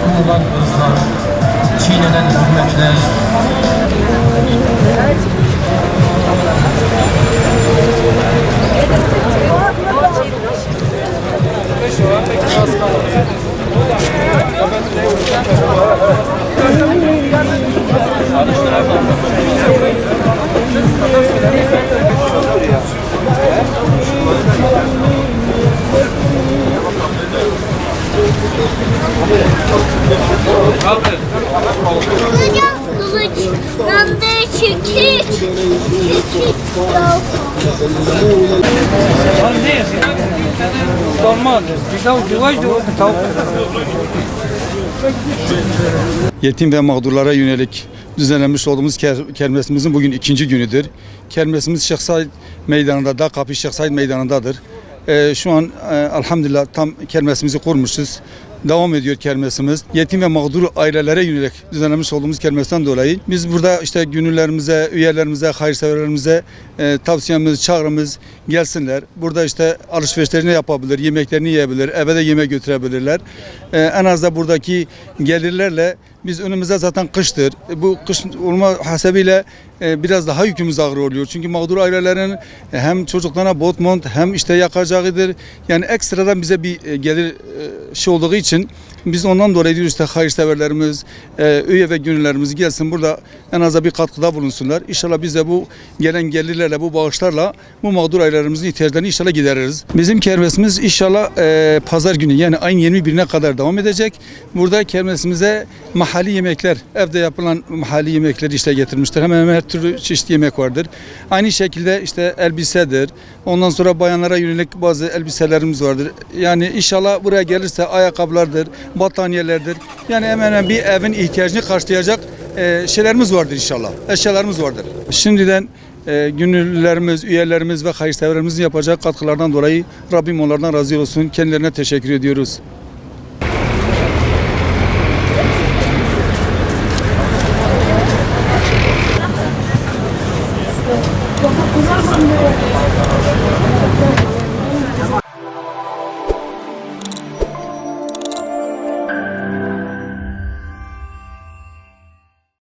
Boğulan kızlar, çiğnenen hürmetler. Hocam kılıç, nande çekik, çekik yok. Yetim ve mağdurlara yönelik düzenlenmiş olduğumuz kermesimizin bugün ikinci günüdür. Kermesimiz Şeyh Said Meydanı'nda, Dağ Kapı Şeyh Said Meydanı'ndadır. Şu an elhamdülillah tam kermesimizi kurmuşuz. Devam ediyor kermesimiz. Yetim ve mağdur ailelere yönelik düzenlemiş olduğumuz kermesten dolayı biz burada işte gönüllerimize, üyelerimize, hayırseverlerimize tavsiyemiz, çağrımız gelsinler. Burada işte alışverişlerini yapabilir, yemeklerini yiyebilir, eve de yemek götürebilirler. En az da buradaki gelirlerle biz önümüzde zaten kıştır. Bu kış olma hasebiyle biraz daha yükümüz ağır oluyor. Çünkü mağdur ailelerin hem çocuklarına bot mont hem işte yakacağıdır. Yani ekstradan bize bir gelir olduğu için biz ondan dolayı diyoruz işte hayırseverlerimiz, üye ve gönüllerimiz gelsin burada en az bir katkıda bulunsunlar. İnşallah biz de bu gelen gelirlerle, bu bağışlarla bu mağdur ailelerimizin ihtiyaçlarını inşallah gideririz. Bizim kermesimiz inşallah pazar günü yani ayın 21'ine kadar devam edecek. Burada kermesimize mahalli yemekler, evde yapılan mahalli yemekleri işte getirmiştir. Hemen hemen her türlü çeşitli yemek vardır. Aynı şekilde işte elbisedir. Ondan sonra bayanlara yönelik bazı elbiselerimiz vardır. Yani inşallah buraya gelirse ayakkabılardır, battaniyelerdir. Yani hemen hemen bir evin ihtiyacını karşılayacak şeylerimiz vardır inşallah. Eşyalarımız vardır. Şimdiden gönüllülerimiz, üyelerimiz ve hayırseverlerimizin yapacağı katkılardan dolayı Rabbim onlardan razı olsun. Kendilerine teşekkür ediyoruz.